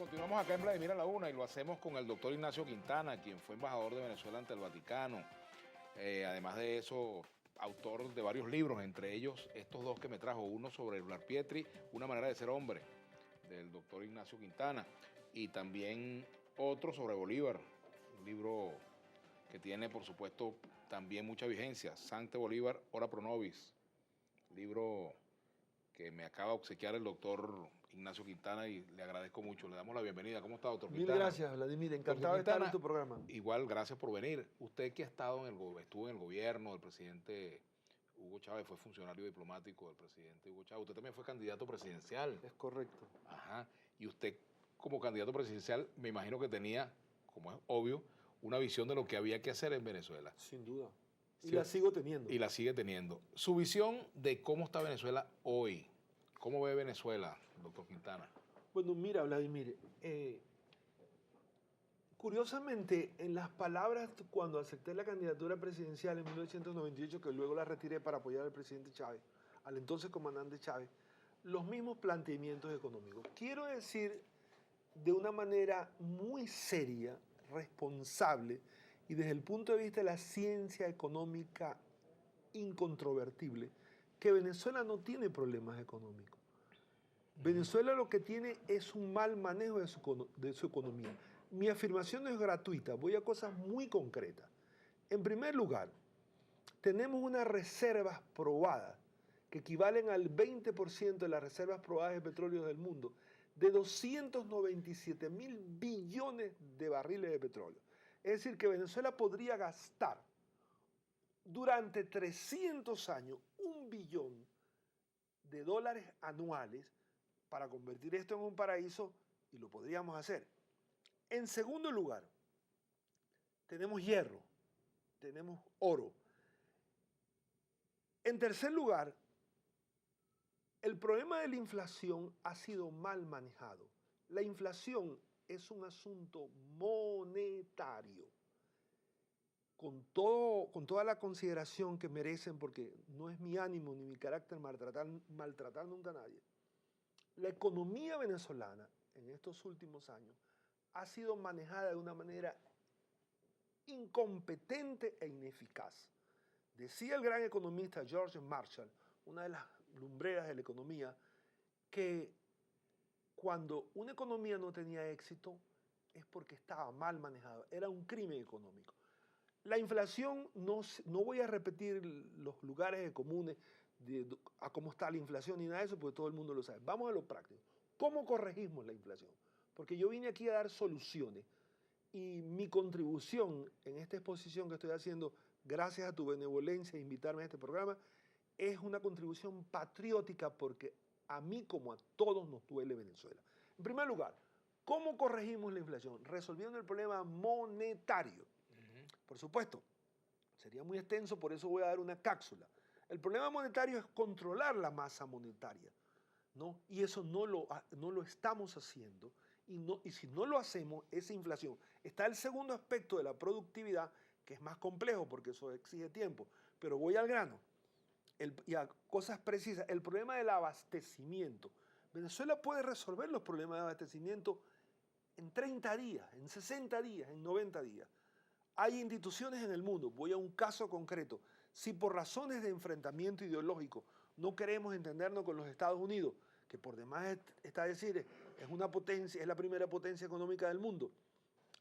Continuamos acá en Vladimir a la Una y lo hacemos con el doctor Ignacio Quintana, quien fue embajador de Venezuela ante el Vaticano. Además de eso, autor de varios libros, entre ellos estos dos que me trajo, uno sobre Blar Pietri, Una manera de ser hombre, del doctor Ignacio Quintana, y también otro sobre Bolívar, un libro que tiene, por supuesto, también mucha vigencia, Sancte Bolívar, Ora Pro Nobis, libro que me acaba de obsequiar el doctor Ignacio Quintana y le agradezco mucho. Le damos la bienvenida. ¿Cómo está, doctor Quintana? Mil gracias, Vladimir. Encantado de estar en tu programa. Igual, gracias por venir. Usted que ha estado estuvo en el gobierno del presidente Hugo Chávez, fue funcionario diplomático del presidente Hugo Chávez. Usted también fue candidato presidencial. Es correcto. Ajá. Y usted, como candidato presidencial, me imagino que tenía, como es obvio, una visión de lo que había que hacer en Venezuela. Sin duda. Y Sí. la sigo teniendo. Y la sigue teniendo. Su visión de cómo está Venezuela hoy. ¿Cómo ve Venezuela, doctor Quintana? Bueno, mira, Vladimir, curiosamente, en las palabras cuando acepté la candidatura presidencial en 1998, que luego la retiré para apoyar al presidente Chávez, al entonces comandante Chávez, los mismos planteamientos económicos. Quiero decir de una manera muy seria, responsable, y desde el punto de vista de la ciencia económica incontrovertible, que Venezuela no tiene problemas económicos. Venezuela lo que tiene es un mal manejo de su economía. Mi afirmación no es gratuita, voy a cosas muy concretas. En primer lugar, tenemos unas reservas probadas que equivalen al 20% de las reservas probadas de petróleo del mundo, de 297.000 billones de barriles de petróleo. Es decir, que Venezuela podría gastar durante 300 años 1 billón de dólares anuales para convertir esto en un paraíso, y lo podríamos hacer. En segundo lugar, tenemos hierro, tenemos oro. En tercer lugar, el problema de la inflación ha sido mal manejado. La inflación es un asunto monetario, con toda la consideración que merecen, porque no es mi ánimo ni mi carácter maltratar nunca a nadie. La economía venezolana en estos últimos años ha sido manejada de una manera incompetente e ineficaz. Decía el gran economista George Marshall, una de las lumbreras de la economía, que cuando una economía no tenía éxito es porque estaba mal manejada, era un crimen económico. La inflación, no voy a repetir los lugares comunes a cómo está la inflación ni nada de eso, porque todo el mundo lo sabe. Vamos a lo práctico. ¿Cómo corregimos la inflación? Porque yo vine aquí a dar soluciones y mi contribución en esta exposición que estoy haciendo, gracias a tu benevolencia de invitarme a este programa, es una contribución patriótica porque a mí como a todos nos duele Venezuela. En primer lugar, ¿cómo corregimos la inflación? Resolviendo el problema monetario. Por supuesto, sería muy extenso, por eso voy a dar una cápsula. El problema monetario es controlar la masa monetaria, ¿no? Y eso no lo estamos haciendo. Y si no lo hacemos, esa inflación. Está el segundo aspecto de la productividad, que es más complejo porque eso exige tiempo. Pero voy al grano y a cosas precisas. El problema del abastecimiento. Venezuela puede resolver los problemas de abastecimiento en 30 días, en 60 días, en 90 días. Hay instituciones en el mundo, voy a un caso concreto, si por razones de enfrentamiento ideológico no queremos entendernos con los Estados Unidos, que por demás está decir, es una potencia, es la primera potencia económica del mundo,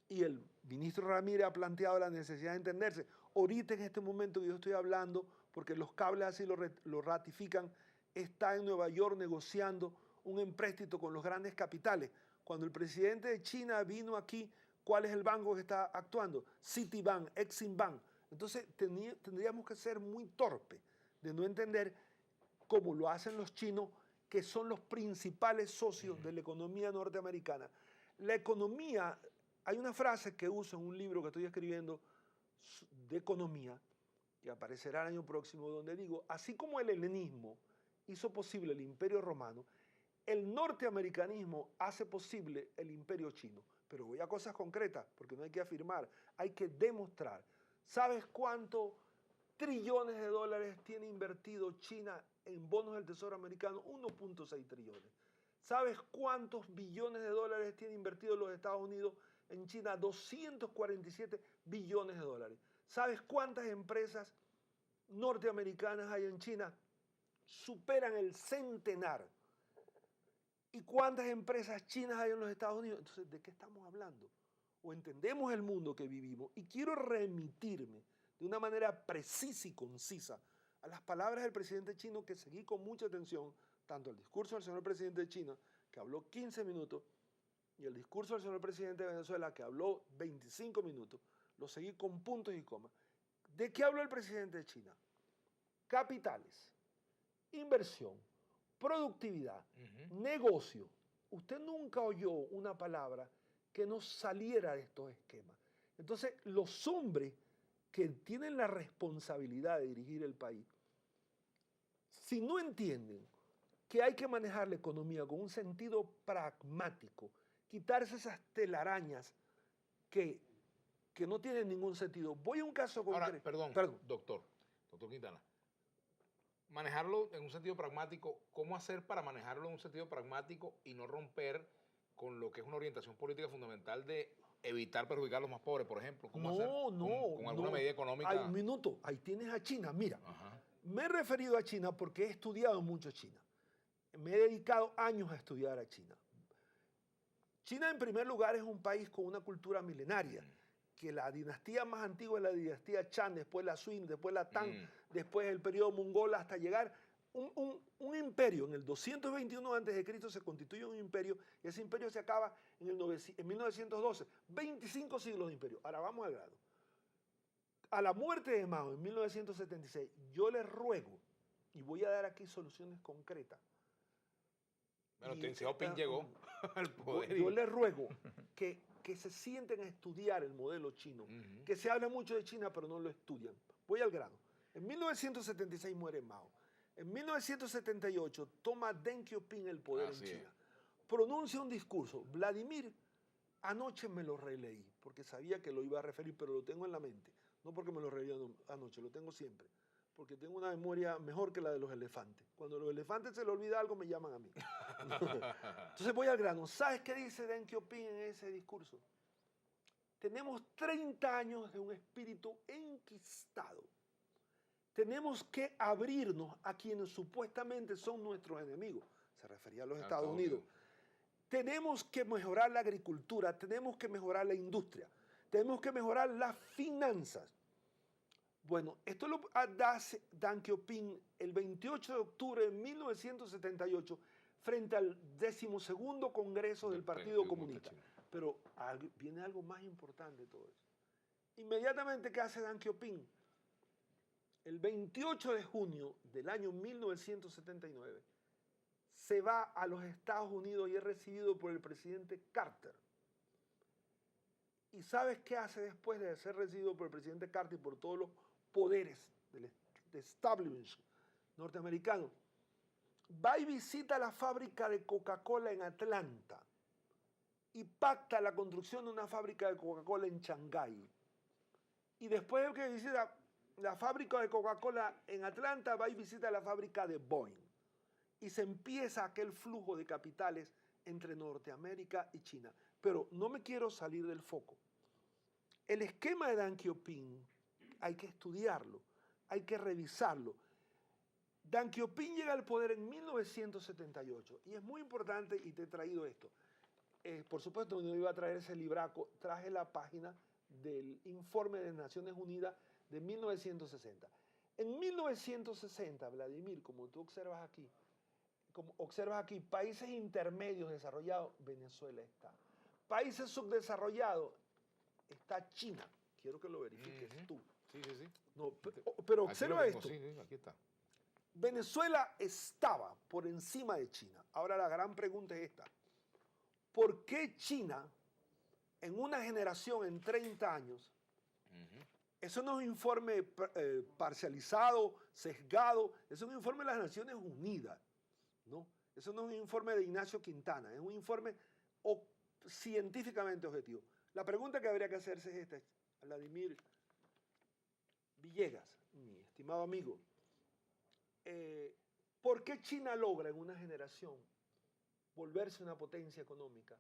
y el ministro Ramírez ha planteado la necesidad de entenderse, ahorita en este momento que yo estoy hablando, porque los cables así lo ratifican, está en Nueva York negociando un empréstito con los grandes capitales. Cuando el presidente de China vino aquí, ¿cuál es el banco que está actuando? Citibank, Eximbank. Entonces tendríamos que ser muy torpes de no entender cómo lo hacen los chinos, que son los principales socios de la economía norteamericana. La economía, hay una frase que uso en un libro que estoy escribiendo de economía, que aparecerá el año próximo, donde digo, así como el helenismo hizo posible el imperio romano, el norteamericanismo hace posible el imperio chino. Pero voy a cosas concretas, porque no hay que afirmar, hay que demostrar. ¿Sabes cuántos trillones de dólares tiene invertido China en bonos del Tesoro americano? 1.6 trillones. ¿Sabes cuántos billones de dólares tiene invertido los Estados Unidos en China? 247 billones de dólares. ¿Sabes cuántas empresas norteamericanas hay en China? Superan el centenar. ¿Y cuántas empresas chinas hay en los Estados Unidos? Entonces, ¿de qué estamos hablando? O entendemos el mundo que vivimos. Y quiero remitirme de una manera precisa y concisa a las palabras del presidente chino, que seguí con mucha atención, tanto el discurso del señor presidente de China, que habló 15 minutos, y el discurso del señor presidente de Venezuela, que habló 25 minutos. Lo seguí con puntos y comas. ¿De qué habló el presidente de China? Capitales, inversión, productividad, negocio. Usted nunca oyó una palabra que no saliera de estos esquemas. Entonces, los hombres que tienen la responsabilidad de dirigir el país, si no entienden que hay que manejar la economía con un sentido pragmático, quitarse esas telarañas que no tienen ningún sentido. Voy a un caso concreto. Ahora, perdón, doctor Quintana. Manejarlo en un sentido pragmático, ¿cómo hacer para manejarlo en un sentido pragmático y no romper con lo que es una orientación política fundamental de evitar perjudicar a los más pobres, por ejemplo? ¿Cómo hacer con alguna medida económica? Hay un minuto, ahí tienes a China. Mira, Ajá. me he referido a China porque he estudiado mucho China. Me he dedicado años a estudiar a China. China, en primer lugar, es un país con una cultura milenaria, que la dinastía más antigua es la dinastía Chan, después la Sui, después la Tang, después el periodo mongol, hasta llegar un imperio. En el 221 a.C. se constituye un imperio, y ese imperio se acaba en 1912. 25 siglos de imperio. Ahora vamos al grado. A la muerte de Mao en 1976, yo les ruego, y voy a dar aquí soluciones concretas. Bueno, Deng Xiaoping llegó al poder. Yo les ruego que se sienten a estudiar el modelo chino, que se habla mucho de China, pero no lo estudian. Voy al grano. En 1976 muere Mao. En 1978 toma Deng Xiaoping el poder en China. Pronuncia un discurso. Vladimir, anoche me lo releí, porque sabía que lo iba a referir, pero lo tengo en la mente. No porque me lo releí anoche, lo tengo siempre. Porque tengo una memoria mejor que la de los elefantes. Cuando a los elefantes se les olvida algo, me llaman a mí. Entonces voy al grano. ¿Sabes qué dice Deng Xiaoping en ese discurso? Tenemos 30 años de un espíritu enquistado. Tenemos que abrirnos a quienes supuestamente son nuestros enemigos. Se refería a los Estados Unidos. Tenemos que mejorar la agricultura, tenemos que mejorar la industria, tenemos que mejorar las finanzas. Bueno, esto lo hace Deng Xiaoping el 28 de octubre de 1978 frente al 12º Congreso del Partido Comunista. Pero viene algo más importante de todo eso. Inmediatamente, ¿qué hace Deng Xiaoping? El 28 de junio del año 1979 se va a los Estados Unidos y es recibido por el presidente Carter. ¿Y sabes qué hace después de ser recibido por el presidente Carter y por todos los poderes del establishment norteamericano? Va y visita la fábrica de Coca-Cola en Atlanta y pacta la construcción de una fábrica de Coca-Cola en Shanghái. Y después de que visita la fábrica de Coca-Cola en Atlanta, va y visita la fábrica de Boeing. Y se empieza aquel flujo de capitales entre Norteamérica y China. Pero no me quiero salir del foco. El esquema de Deng Xiaoping hay que estudiarlo, hay que revisarlo. Deng Xiaoping llega al poder en 1978 y es muy importante, y te he traído esto. Por supuesto, no iba a traer ese libraco, traje la página del informe de Naciones Unidas de 1960. En 1960, Vladimir, como tú observas aquí, países intermedios desarrollados, Venezuela está. Países subdesarrollados, está China. Quiero que lo verifiques tú. Sí. No, pero observa esto. Sí, aquí está. Venezuela estaba por encima de China. Ahora la gran pregunta es esta. ¿Por qué China, en una generación, en 30 años, eso no es un informe parcializado, sesgado, es un informe de las Naciones Unidas, ¿no? Eso no es un informe de Ignacio Quintana, es un informe científicamente objetivo. La pregunta que habría que hacerse es esta, Vladimir Villegas, mi estimado amigo. ¿Por qué China logra en una generación volverse una potencia económica.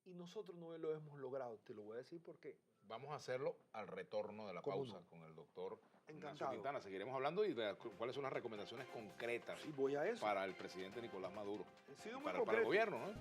Y nosotros no lo hemos logrado. Te lo voy a decir porque... Vamos a hacerlo al retorno de la ¿Cómo pausa no? con el doctor Ignacio Encantado. Quintana. Seguiremos hablando y de cuáles son las recomendaciones concretas Sí, voy a eso. para el presidente Nicolás Maduro. He sido muy Para el concreto. gobierno, ¿no?